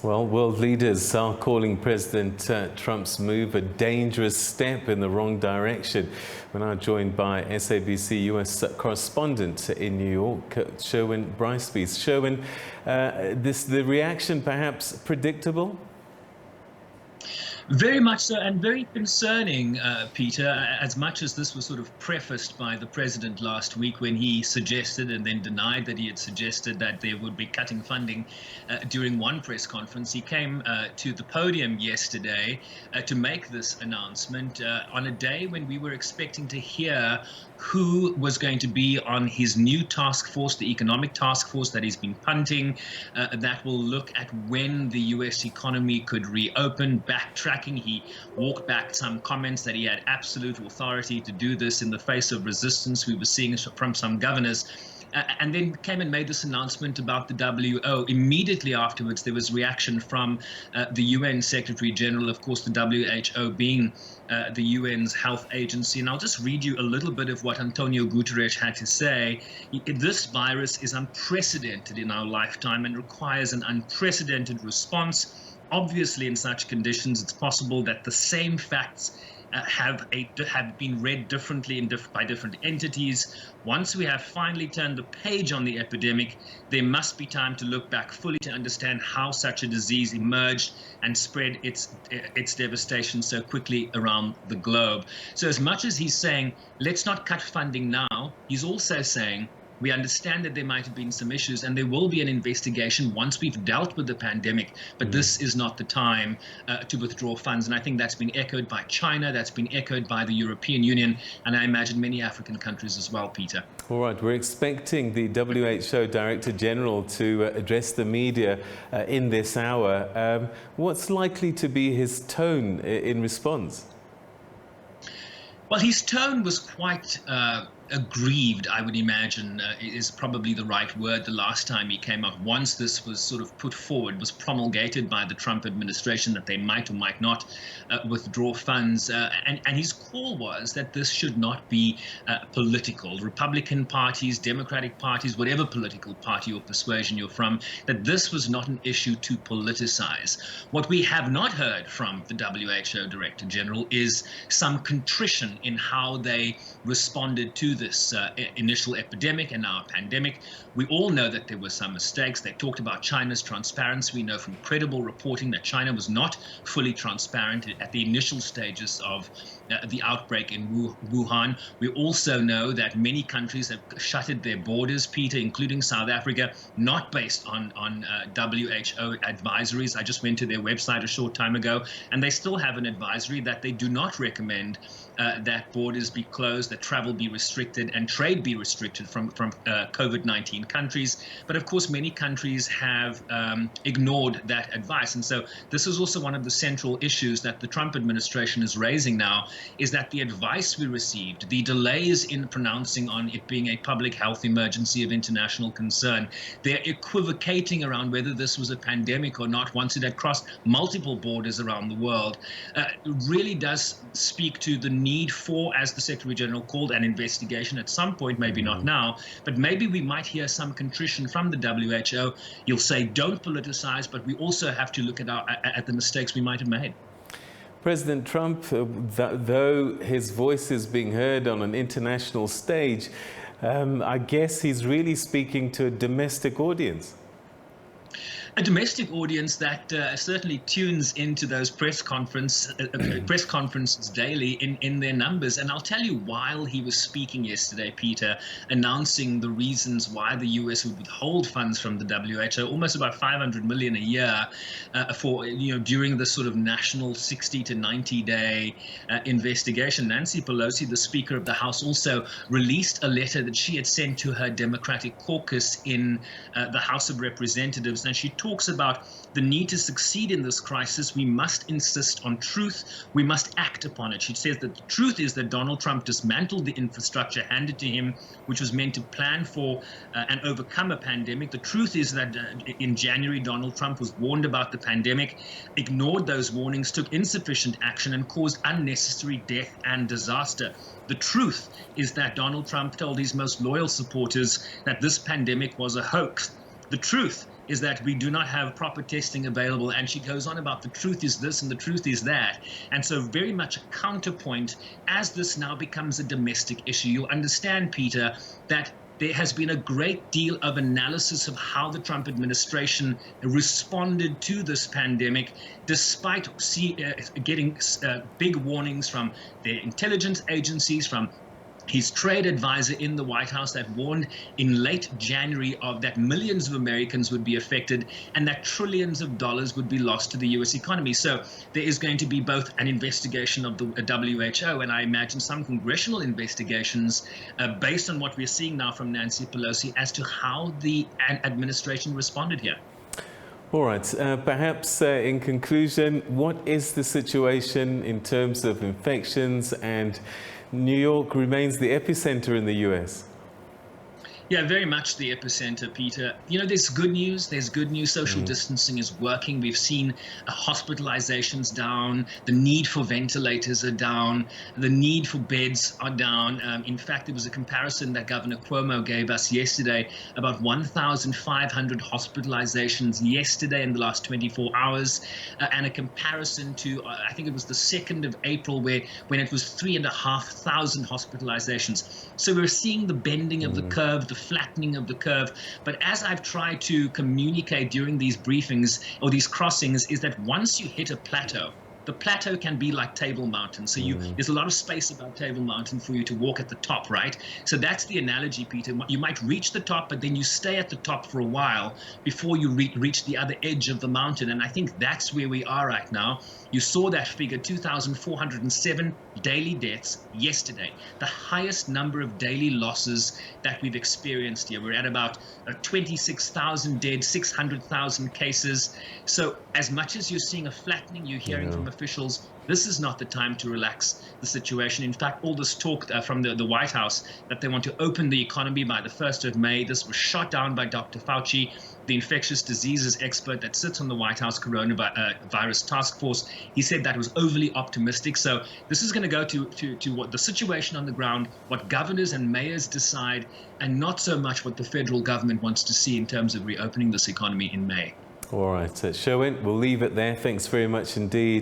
Well, world leaders are calling President Trump's move a dangerous step in the wrong direction. We're now joined by SABC US correspondent in New York, Sherwin Bryce-Pease. Sherwin, the reaction perhaps predictable? Very much so, and very concerning, Peter, as much as this was sort of prefaced by the president last week when he suggested and then denied that he had suggested that there would be cutting funding during one press conference. He came to the podium yesterday to make this announcement on a day when we were expecting to hear who was going to be on his new task force, the economic task force that he's been punting, that will look at when the U.S. economy could reopen, backtracking. He walked back some comments that he had absolute authority to do this in the face of resistance we were seeing from some governors. And then came and made this announcement about the WHO. Immediately afterwards, there was reaction from the UN Secretary General, of course, the WHO being the UN's health agency. And I'll just read you a little bit of what Antonio Guterres had to say. This virus is unprecedented in our lifetime and requires an unprecedented response. Obviously, in such conditions, it's possible that the same facts have been read differently by different entities. Once we have finally turned the page on the epidemic, there must be time to look back fully to understand how such a disease emerged and spread its devastation so quickly around the globe. So as much as he's saying, let's not cut funding now, he's also saying, we understand that there might have been some issues and there will be an investigation once we've dealt with the pandemic, but this is not the time to withdraw funds. And I think that's been echoed by China, that's been echoed by the European Union, and I imagine many African countries as well, Peter. All right, we're expecting the WHO Director General to address the media in this hour. What's likely to be his tone in response? Well, his tone was quite aggrieved, I would imagine, is probably the right word. The last time he came out, once this was sort of put forward, was promulgated by the Trump administration that they might or might not withdraw funds. And his call was that this should not be political. Republican parties, Democratic parties, whatever political party or persuasion you're from, that this was not an issue to politicize. What we have not heard from the WHO Director General is some contrition in how they responded to this initial epidemic and now a pandemic. We all know that there were some mistakes. They talked about China's transparency. We know from credible reporting that China was not fully transparent at the initial stages of the outbreak in Wuhan. We also know that many countries have shuttered their borders, Peter, including South Africa, not based on WHO advisories. I just went to their website a short time ago, and they still have an advisory that they do not recommend that borders be closed, that travel be restricted, and trade be restricted from COVID-19 countries. But of course, many countries have ignored that advice. And so this is also one of the central issues that the Trump administration is raising now, is that the advice we received, the delays in pronouncing on it being a public health emergency of international concern, they're equivocating around whether this was a pandemic or not once it had crossed multiple borders around the world, really does speak to the need for, as the Secretary General called, an investigation at some point, maybe not now, but maybe we might hear some contrition from the WHO. You'll say, don't politicize, but we also have to look at the mistakes we might have made. President Trump, though his voice is being heard on an international stage, I guess he's really speaking to a domestic audience. A domestic audience that certainly tunes into those press conferences daily in their numbers. And I'll tell you, while he was speaking yesterday, Peter, announcing the reasons why the U.S. would withhold funds from the WHO, almost about $500 million a year for, during the sort of national 60 to 90 day investigation. Nancy Pelosi, the Speaker of the House, also released a letter that she had sent to her Democratic caucus in the House of Representatives, and she talks about the need to succeed in this crisis. We must insist on truth. We must act upon it. She says that the truth is that Donald Trump dismantled the infrastructure handed to him, which was meant to plan for and overcome a pandemic. The truth is that in January, Donald Trump was warned about the pandemic, ignored those warnings, took insufficient action, and caused unnecessary death and disaster. The truth is that Donald Trump told his most loyal supporters that this pandemic was a hoax. The truth is that we do not have proper testing available. And she goes on about the truth is this and the truth is that. And so very much a counterpoint as this now becomes a domestic issue. You'll understand, Peter, that there has been a great deal of analysis of how the Trump administration responded to this pandemic, despite getting big warnings from their intelligence agencies, from his trade advisor in the White House that warned in late January that millions of Americans would be affected and that trillions of dollars would be lost to the U.S. economy. So there is going to be both an investigation of the WHO and I imagine some congressional investigations based on what we're seeing now from Nancy Pelosi as to how the administration responded here. All right. Perhaps in conclusion, what is the situation in terms of infections? And New York remains the epicenter in the U.S. Yeah, very much the epicenter, Peter. You know, there's good news. There's good news. Social distancing is working. We've seen hospitalizations down. The need for ventilators are down. The need for beds are down. In fact, there was a comparison that Governor Cuomo gave us yesterday about 1,500 hospitalizations yesterday in the last 24 hours, and a comparison to, I think it was the 2nd of April, when it was 3,500 hospitalizations. So we're seeing the bending of the curve, the flattening of the curve. But as I've tried to communicate during these briefings or these crossings is that once you hit a plateau, the plateau can be like Table Mountain. So there's a lot of space above Table Mountain for you to walk at the top, right? So that's the analogy, Peter. You might reach the top, but then you stay at the top for a while before you reach the other edge of the mountain. And I think that's where we are right now. You saw that figure, 2,407 daily deaths yesterday, the highest number of daily losses that we've experienced here. We're at about 26,000 dead, 600,000 cases. So as much as you're seeing a flattening, you're hearing from officials, this is not the time to relax the situation. In fact, all this talk from the White House that they want to open the economy by the 1st of May, this was shot down by Dr. Fauci, the infectious diseases expert that sits on the White House coronavirus task force. He said that was overly optimistic. So this is going to go to what the situation on the ground, what governors and mayors decide, and not so much what the federal government wants to see in terms of reopening this economy in May. All right, Sherwin, we'll leave it there. Thanks very much indeed.